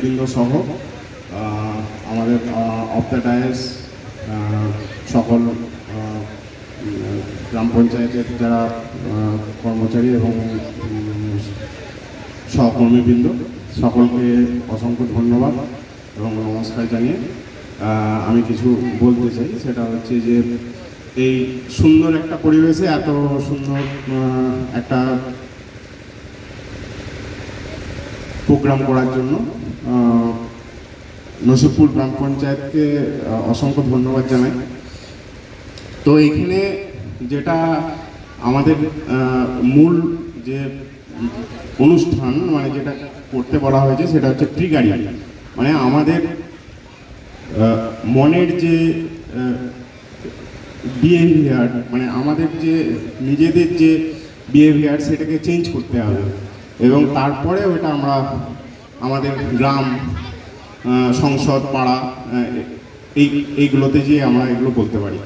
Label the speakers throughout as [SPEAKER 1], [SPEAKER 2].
[SPEAKER 1] বৃন্দ সহ আমাদের অফ দ্য ডায়াস সকল গ্রাম পঞ্চায়েতের যারা কর্মচারী এবং সহকর্মীবৃন্দ সকলকে অসংখ্য ধন্যবাদ এবং নমস্কার জানিয়ে আমি কিছু বলতে চাই। সেটা হচ্ছে যে এই সুন্দর একটা পরিবেশে এত সুন্দর একটা প্রোগ্রাম করার জন্য নসিবপুর গ্রাম পঞ্চায়েতকে অসংখ্য ধন্যবাদ জানাই। তো এখানে যেটা আমাদের মূল যে অনুষ্ঠান মানে যেটা করতে বলা হয়েছে সেটা হচ্ছে ট্রিগারিং, মানে আমাদের মনের যে বিহেভিয়ার, মানে আমাদের যে নিজেদের যে বিহেভিয়ার সেটাকে চেঞ্জ করতে হবে এবং তারপরে ওটা আমরা আমাদের গ্রাম, সংসদ, পাড়া এইগুলোতে যে আমরা এগুলো বলতে পারি।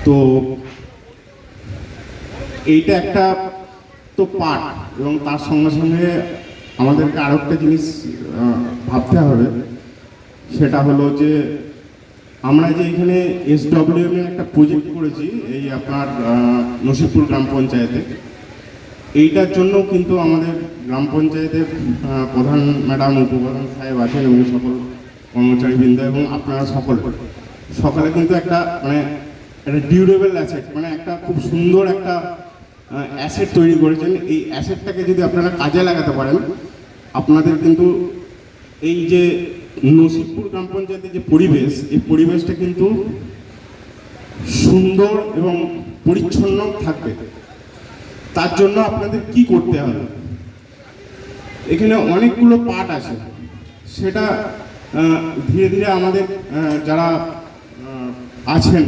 [SPEAKER 1] তো এইটা একটা তো পার্ট, এবং তার সঙ্গে সঙ্গে আমাদেরকে আরও একটা জিনিস ভাবতে হবে, সেটা হলো যে আমরা যে এখানে SWM এর একটা প্রজেক্ট করেছি এই আপনার নসিবপুর গ্রাম পঞ্চায়েতে, এইটার জন্য কিন্তু আমাদের গ্রাম পঞ্চায়েতের প্রধান ম্যাডাম, উপপ্রধান সাহেব আছেন এবং সকল কর্মচারীবৃন্দ এবং আপনারা সকালে কিন্তু একটা মানে একটা ডিউরেবল অ্যাসেট, মানে একটা খুব সুন্দর একটা অ্যাসেট তৈরি করেছেন। এই অ্যাসেটটাকে যদি আপনারা কাজে লাগাতে পারেন, আপনাদের কিন্তু এই যে নসিবপুর গ্রাম পঞ্চায়েতের যে পরিবেশ, এই পরিবেশটা কিন্তু সুন্দর এবং পরিচ্ছন্ন থাকবে। তার জন্য আপনাদের কি করতে হবে, এখানে অনেকগুলো পার্ট আছে, সেটা ধীরে ধীরে আমাদের যারা আছেন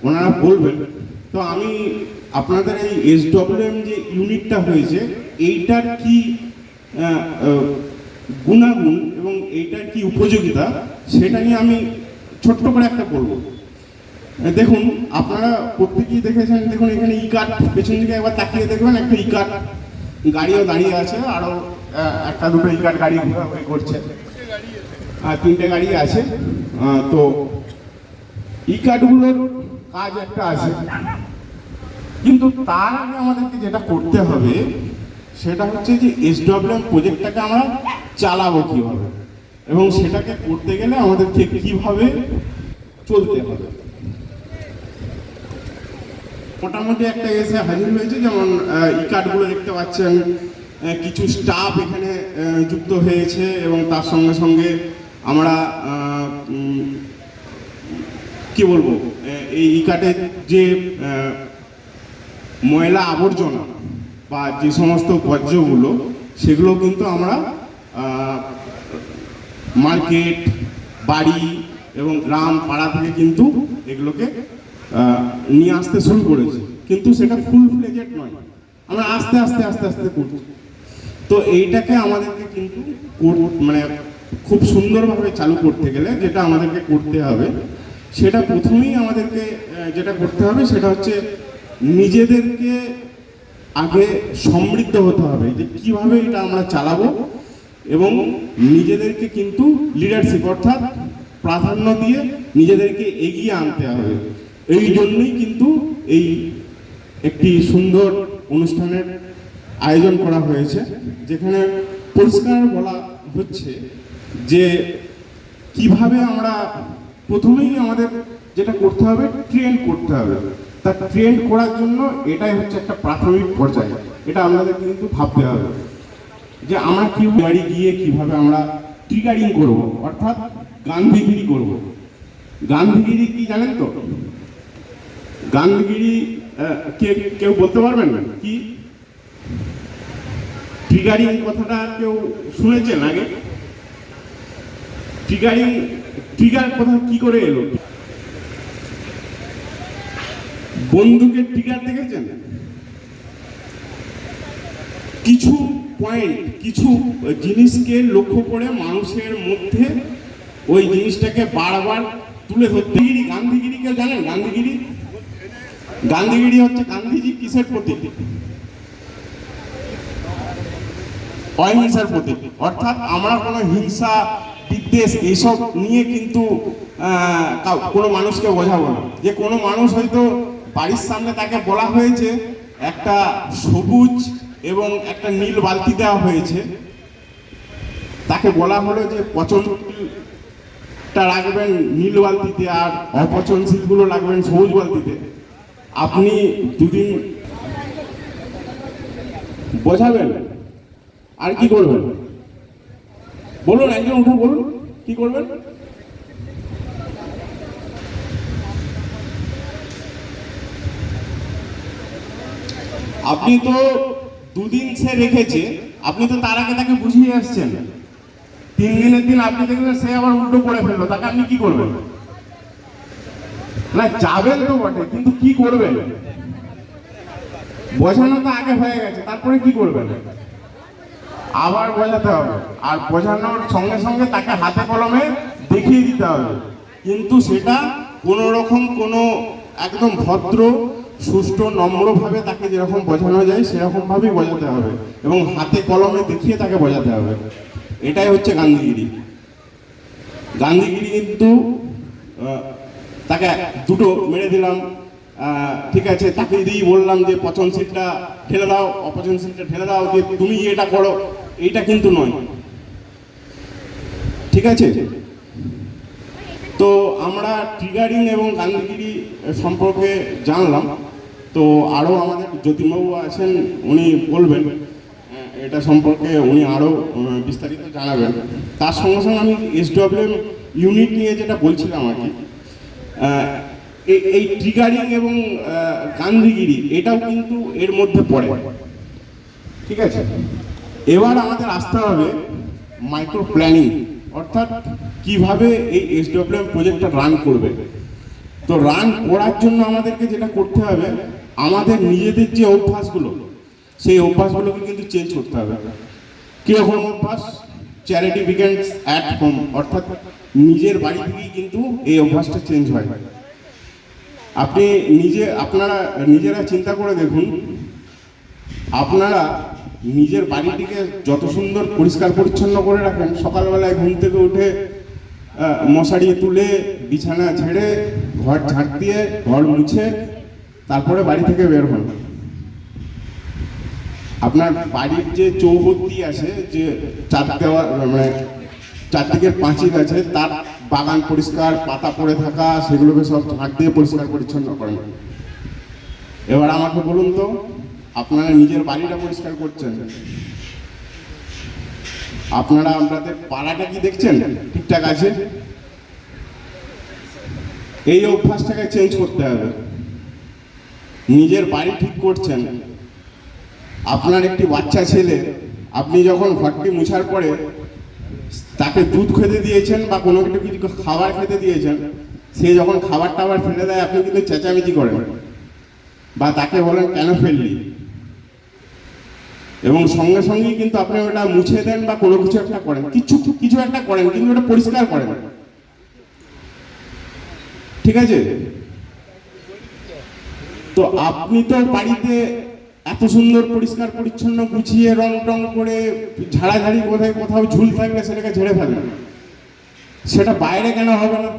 [SPEAKER 1] ওনারা বলবেন। তো আমি আপনাদের এই SWM যে ইউনিটটা হয়েছে এইটার কি গুণাগুণ এবং এইটার কি উপযোগিতা সেটা নিয়ে আমি ছোট্ট করে একটা বলবো। দেখুন, আপনারা প্রত্যেকেই দেখেছেন, দেখুন এখানে ই-কার্ট, পেছন দিকে একবার তাকিয়ে দেখবেন একটা ই-কার্ট গাড়িও দাঁড়িয়ে আছে, আরও একটা দুটো ই-কার্ট গাড়ি ঘোরাঘুরি করছে, আর 3টে গাড়ি আছে। তো ই-কার্টগুলোর কাজ একটা আছে, কিন্তু তার আগে আমাদেরকে যেটা করতে হবে সেটা হচ্ছে যে SWM প্রজেক্টটাকে আমরা চালাবো কীভাবে, এবং সেটাকে করতে গেলে আমাদেরকে কীভাবে চলতে হবে। মোটামুটি একটা এসে হাজির হয়েছে, যেমন ই-কার্টগুলো দেখতে পাচ্ছেন, কিছু স্টাফ এখানে যুক্ত হয়েছে এবং তার সঙ্গে সঙ্গে আমরা কি বলবো, এই ই-কার্টের যে ময়লা আবর্জনা বা যে সমস্ত বর্জ্যগুলো সেগুলো কিন্তু আমরা মার্কেট, বাড়ি এবং গ্রাম পাড়া থেকে কিন্তু এগুলোকে নিয়ে আসতে শুরু করেছি, কিন্তু সেটা ফুল ফ্লেজেড নয়, আমরা আস্তে আস্তে আস্তে আস্তে করছি। তো এইটাকে আমাদেরকে কিন্তু মানে খুব সুন্দরভাবে চালু করতে গেলে যেটা আমাদেরকে করতে হবে, সেটা প্রথমেই আমাদেরকে যেটা করতে হবে সেটা হচ্ছে নিজেদেরকে আগে সমৃদ্ধ হতে হবে যে কীভাবে এটা আমরা চালাবো, এবং নিজেদেরকে কিন্তু লিডারশিপ অর্থাৎ প্রাধান্য দিয়ে নিজেদেরকে এগিয়ে আনতে হবে। এই জন্যই কিন্তু এই একটি সুন্দর অনুষ্ঠানের আয়োজন করা হয়েছে, যেখানে পরিষ্কার বলা হচ্ছে যে কিভাবে আমরা প্রথমেই আমাদের যেটা করতে হবে ট্রেন করতে হবে। তা ট্রেন করার জন্য এটাই হচ্ছে একটা প্রাথমিক পর্যায়ে, এটা আমাদের কিন্তু ভাবতে হবে যে আমরা কি বাড়ি গিয়ে কিভাবে আমরা ট্রিগারিং করব, অর্থাৎ গান্ধীগিরি করব। গান্ধীগিরি কি জানেন তো? গান্ধীগিরি কেউ বলতে পারবেন না কি? ট্রিগারিং কথাটা কেউ শুনেছেন আগে? ট্রিগার কথা কি করে এলো? বন্দুকের ট্রিগার দেখেছেন? কিছু পয়েন্ট, কিছু জিনিসকে লক্ষ্য করে মানুষের মধ্যে ওই জিনিসটাকে বারবার তুলে ধরতে। গান্ধীগিরি কেউ জানেন? গান্ধীগিরি হচ্ছে গান্ধীজি কিসের প্রতীক? অহিংসার প্রতীক। অর্থাৎ আমরা কোনো হিংসা বিদ্বেষ এইসব নিয়ে কিন্তু কোনো মানুষকে বোঝাবো না। যে কোনো মানুষ হয়তো বাড়ির সামনে তাকে বলা হয়েছে একটা সবুজ এবং একটা নীল বালতি দেওয়া হয়েছে, তাকে বলা হলো যে পচনশীলটা রাখবেন নীল বালতিতে আর অপচনশীলগুলো রাখবেন সবুজ বালতিতে। আপনি দুদিন বোঝাবেন আর কি করবেন বলুন, একজন উঠে বলুন কি করবেন। আপনি তো দুদিন সে রেখেছে, আপনি তো তার আগে তাকে বুঝিয়ে আসছেন, 3 দিনের দিন আপনি দেখবেন সে আবার উল্টো করে ফেললো, তাকে আপনি কি করবেন? না যাবেন তো বটে, কিন্তু কি করবেন? বোঝানো তো আগে হয়ে গেছে, তারপরে কি করবেন? আবার বোঝাতে হবে, আর বোঝানোর সঙ্গে সঙ্গে তাকে হাতে কলমে দেখিয়ে দিতে হবে। কিন্তু সেটা কোনো রকম কোনো একদম ভদ্র সুষ্ঠু নম্রভাবে তাকে যেরকম বোঝানো যায় সেরকমভাবেই বোঝাতে হবে এবং হাতে কলমে দেখিয়ে তাকে বোঝাতে হবে। এটাই হচ্ছে গান্ধীগিরি। গান্ধীগিরি কিন্তু তাকে দুটো মেরে দিলাম, ঠিক আছে, তাকে দিয়েই বললাম যে পচনশীলটা ঢেলে দাও, অপচনশীলটা ঢেলে দাও, যে তুমি এটা করো, এইটা কিন্তু নয়, ঠিক আছে? তো আমরা ট্রিগারিং এবং গান্ধীগিরি সম্পর্কে জানলাম। তো আরও আমাদের যতীনবাবু আছেন, উনি বলবেন এটা সম্পর্কে, উনি আরও বিস্তারিত জানাবেন। তার সঙ্গে সঙ্গে আমি SWM ইউনিট নিয়ে যেটা বলছিলাম আর কি, এই ট্রিগারিং এবং গান্ধীগিরি এটাও কিন্তু এর মধ্যে পড়ে, ঠিক আছে? এবার আমাদের আসতে হবে মাইক্রো প্ল্যানিং, অর্থাৎ কিভাবে এই SWM প্রজেক্টটা রান করবে। তো রান করার জন্য আমাদেরকে যেটা করতে হবে, আমাদের নিজেদের যে অভ্যাসগুলো সেই অভ্যাসগুলোকে কিন্তু চেঞ্জ করতে হবে। কীরকম অভ্যাস? চ্যারিটি বিগিনস অ্যাট হোম, অর্থাৎ নিজের বাড়ি থেকেই কিন্তু এই অভ্যাসটা চেঞ্জ হয়। আপনি আপনারা নিজেরা চিন্তা করে দেখুন, আপনারা নিজের বাড়িটিকে যত সুন্দর পরিষ্কার পরিচ্ছন্ন করে রাখেন, সকালবেলায় ঘুম থেকে উঠে মশারি তুলে বিছানা ঝেড়ে ঘর ঝাড় দিয়ে ঘর মুছে তারপরে বাড়ি থেকে বের হন। আপনার বাড়ির যে চৌহদ্দি আছে, যে চারদিকের পাঁচিল আছে, তার বাগান পরিষ্কার, পাতা পড়ে থাকা সেগুলোকে সব ঝাড় দিয়ে পরিষ্কার পরিচ্ছন্ন করেন। এবার আমাকে বলুন তো, আপনারা নিজের বাড়িটা পরিষ্কার করছেন, আপনারা আপনাদের পাড়াটা কি দেখছেন ঠিকঠাক আছে? এই অভ্যাসটাকে চেঞ্জ করতে হবে। নিজের বাড়ি ঠিক করছেন, আপনার একটি বাচ্চা ছেলে, আপনি যখন ঘরটি মুছার পরে তাকে দুধ খেতে দিয়েছেন বা কোনো কিছু খাবার খেতে দিয়েছেন, সে যখন খাবার টাবার ফেলে দেয় আপনি কিন্তু চেঁচামেচি করেন বা তাকে বলেন কেন ফেললি, এবং সঙ্গে সঙ্গেই কিন্তু আপনি ওটা মুছে দেন বা কোনো কিছু একটা করেন, কিছু একটা করেন, কিন্তু ওটা পরিষ্কার করেন, ঠিক আছে? তো আপনি তো বাড়িতে এত সুন্দর পরিষ্কার পরিচ্ছন্ন গুছিয়ে রং টং করে ঝাড়াঝাড়ি কোথাও ঝুল থাকলে সেটাকে ঝেড়ে ফেলেন, সেটা বাইরে কেন হবে না?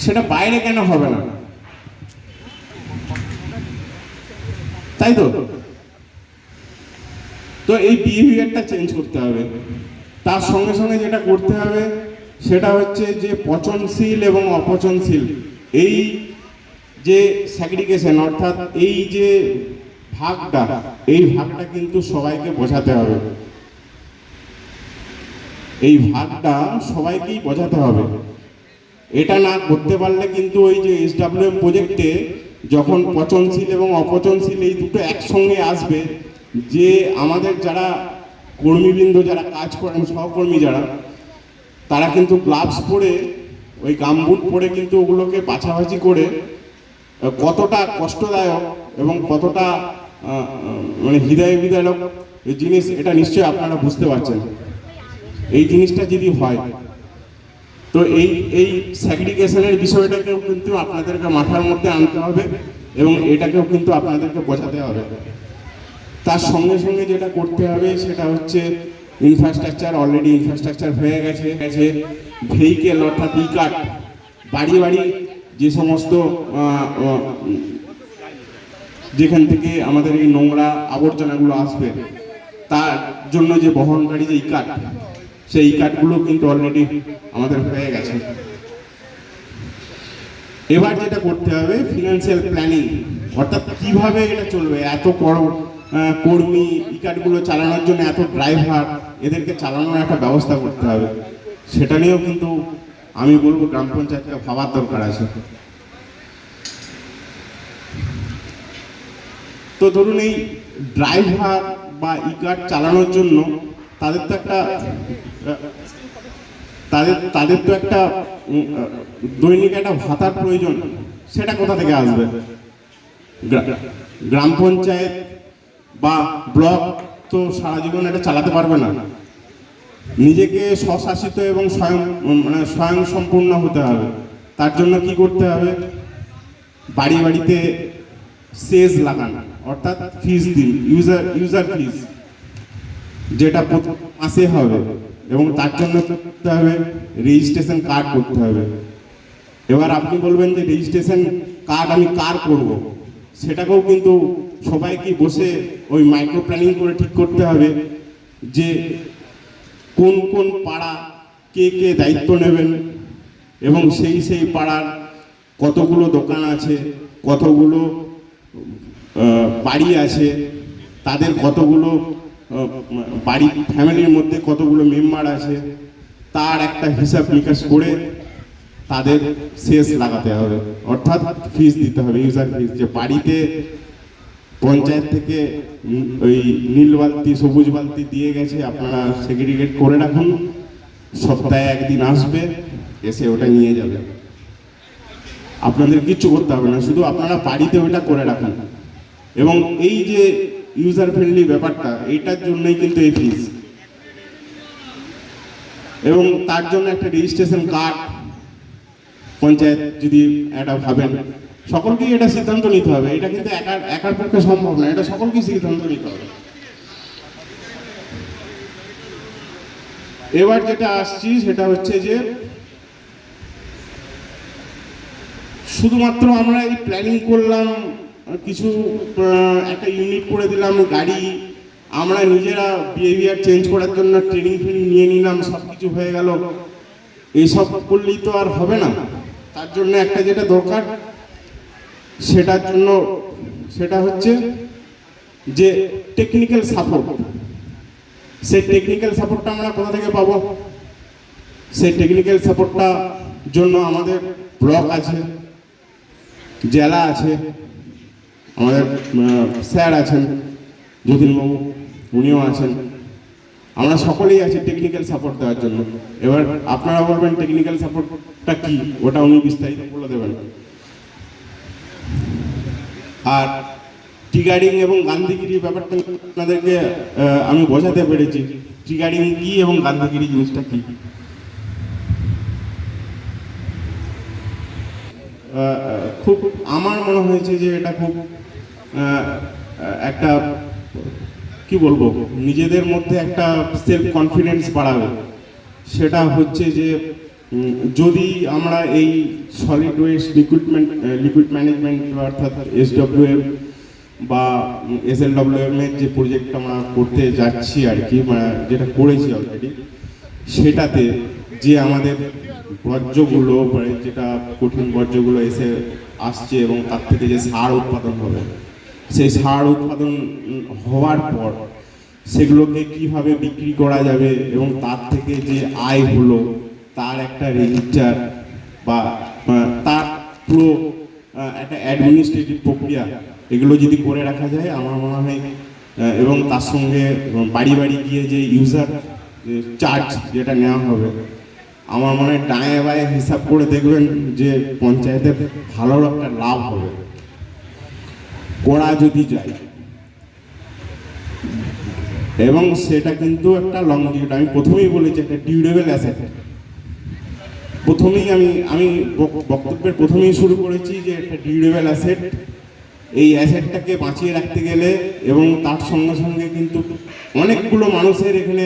[SPEAKER 1] সেটা বাইরে কেন হবে না? তাই তো? তো এই বিহেভিয়ারটা চেঞ্জ করতে হবে। তার সঙ্গে সঙ্গে যেটা করতে হবে সেটা হচ্ছে যে পচনশীল এবং অপচনশীল এই যে স্যাগ্রিগেশন, অর্থাৎ এই যে ভাগটা কিন্তু সবাইকে বোঝাতে হবে। এই ভাগটা সবাইকেই বোঝাতে হবে। এটা না করতে পারলে কিন্তু ওই যে SWM প্রজেক্টে যখন পচনশীল এবং অপচনশীল এই দুটো একসঙ্গে আসবে, যে আমাদের যারা কর্মীবৃন্দ যারা কাজ করেন, সহকর্মী যারা, তারা কিন্তু গ্লাভস পরে, ওই গামবুট পরে কিন্তু ওগুলোকে বাছাবাছি করে কতটা কষ্টদায়ক এবং কতটা মানে হৃদয় বিদারক এই জিনিস, এটা নিশ্চয়ই আপনারা বুঝতে পারছেন। এই জিনিসটা যদি হয়, তো এই স্যাগ্রিগেশনের বিষয়টাকেও কিন্তু আপনাদেরকে মাথার মধ্যে আনতে হবে এবং এটাকেও কিন্তু আপনাদেরকে বোঝাতে হবে। তার সঙ্গে সঙ্গে যেটা করতে হবে সেটা হচ্ছে ইনফ্রাস্ট্রাকচার। অলরেডি ইনফ্রাস্ট্রাকচার হয়ে গেছে ভেহিকেল অর্থাৎ ই কার্ট, বাড়ি বাড়ি যে সমস্ত যেখান থেকে আমাদের এই নোংরা আবর্জনাগুলো আসবে তার জন্য যে বহনকারী যে ই কার্ট, সেই ই কার্টগুলো কিন্তু অলরেডি আমাদের হয়ে গেছে। এবার যেটা করতে হবে ফিনান্সিয়াল প্ল্যানিং, অর্থাৎ কিভাবে এটা চলবে। এত কর্মী, ই কার্টগুলো চালানোর জন্য এত ড্রাইভার, এদেরকে চালানোর একটা ব্যবস্থা করতে হবে। সেটা নিয়েও কিন্তু আমি বলবো গ্রাম পঞ্চায়েতকে ভাবার দরকার আছে। তো ধরুন এই ড্রাইভার বা ই কার্ট চালানোর জন্য তাদের তো একটা দৈনিক একটা ভাতার প্রয়োজন। সেটা কোথা থেকে আসবে? গ্রাম পঞ্চায়েত বা ব্লক তো সারা জীবন এটা চালাতে পারবে না। নিজেকে স্বশাসিত এবং স্বয়ং সম্পূর্ণ হতে হবে। তার জন্য কি করতে হবে? বাড়ি বাড়িতে সেজ লাগানো, অর্থাৎ ফিস দিন, ইউজার ফিস, যেটা মাসে হবে, এবং তার জন্য করতে হবে রেজিস্ট্রেশন কার্ড করতে হবে। এবার আপনি বলবেন যে রেজিস্ট্রেশন কার্ড আমি কার করব, সেটাকেও কিন্তু সবাইকে বসে ওই মাইক্রো প্ল্যানিং করে ঠিক করতে হবে যে কোন কোন পাড়া কে কে দায়িত্ব নেবেন, এবং সেই পাড়ার কতগুলো দোকান আছে, কতগুলো বাড়ি আছে, তাদের কতগুলো বাড়ি ফ্যামিলির মধ্যে কতগুলো মেম্বার আছে, তার একটা হিসাব নিকাশ করে তাদের শেষ লাগাতে হবে, অর্থাৎ ফিস দিতে হবে, ইউজার ফিস। যে বাড়িতে পঞ্চায়েত থেকে ওই নীল বালতি সবুজ বালতি দিয়ে গেছে, আপনারা সেগ্রিগেট করে রাখুন, সপ্তাহে একদিন আসবে, এসে ওটা নিয়ে যাবে। আপনাদের কিচ্ছু করতে হবে না, শুধু আপনারা বাড়িতে ওইটা করে রাখুন। এবং এই যে ইউজার ফ্রেন্ডলি ব্যাপারটা, এইটার জন্যই কিন্তু এই ফিস। এবং তার জন্য একটা রেজিস্ট্রেশন কার্ড পঞ্চায়েত যদি এটা ভাবেন, সকলকেই এটা সিদ্ধান্ত নিতে হবে। এটা কিন্তু একার পক্ষে সম্ভব না, এটা সকলকেই সিদ্ধান্ত নিতে হবে। এবার যেটা আসছি সেটা হচ্ছে যে শুধুমাত্র আমরা এই প্ল্যানিং করলাম, কিছু একটা ইউনিট করে দিলাম গাড়ি, আমরা নিজেরা বিহেভিয়ার চেঞ্জ করার জন্য ট্রেনিং নিয়ে নিলাম, সব কিছু হয়ে গেল, এইসব করলেই তো আর হবে না। তার জন্য একটা যেটা দরকার সেটা হচ্ছে যে টেকনিক্যাল সাপোর্ট। সেই টেকনিক্যাল সাপোর্টটা আমরা কোথা থেকে পাবো? সেই টেকনিক্যাল সাপোর্টটা জন্য আমাদের ব্লক আছে, জেলা আছে, আমাদের স্যার আছেন যতীনবাবু, উনিও আছেন, আমরা সকলেই আছি টেকনিক্যাল সাপোর্ট দেওয়ার জন্য। এবার আপনারা বলবেন টেকনিক্যাল সাপোর্টটা কি, ওটা উনি বিস্তারিত বলে দেবেন। আর ট্রিগারিং এবং গান্ধীগিরি ব্যাপারটা আপনাদেরকে আমি বোঝাতে পেরেছি, ট্রিগারিং কি এবং গান্ধীগিরি জিনিসটা কি। খুব আমার মনে হয়েছে যে এটা খুব একটা কি বলবো, নিজেদের মধ্যে একটা সেলফ কনফিডেন্স বাড়াবে। সেটা হচ্ছে যে যদি আমরা এই সলিড ওয়েস্ট লিকুইড ম্যানেজমেন্ট অর্থাৎ SWM বা SLWM এর যে প্রজেক্ট আমরা করতে যাচ্ছি আর কি, যেটা করেছি অলরেডি, সেটাতে যে আমাদের বর্জ্যগুলো, যেটা কঠিন বর্জ্যগুলো এসে আসছে এবং তার থেকে যে সার উৎপাদন হবে, সেই সার উৎপাদন হওয়ার পর সেগুলোকে কিভাবে বিক্রি করা যাবে এবং তার থেকে যে আয় হলো তার একটা রেজিস্টার বা তার পুরো একটা অ্যাডমিনিস্ট্রেটিভ প্রক্রিয়া, এগুলো যদি করে রাখা যায় আমার মনে হয়, এবং তার সঙ্গে বাড়ি বাড়ি গিয়ে যে ইউজার চার্জ যেটা নেওয়া হবে, আমার মনে হয় ডায়ে বায়ে হিসাব করে দেখবেন যে পঞ্চায়েতের ভালো একটা লাভ হবে করা যদি যায়। এবং সেটা কিন্তু একটা লং ডিউরেবল, আমি প্রথমেই বলেছি একটা ডিউরেবল অ্যাসেট। প্রথমেই আমি বক্তব্যের প্রথমেই শুরু করেছি যে একটা ডিউরেবল অ্যাসেট, এই অ্যাসেটটাকে বাঁচিয়ে রাখতে গেলে এবং তার সঙ্গে সঙ্গে কিন্তু অনেকগুলো মানুষের এখানে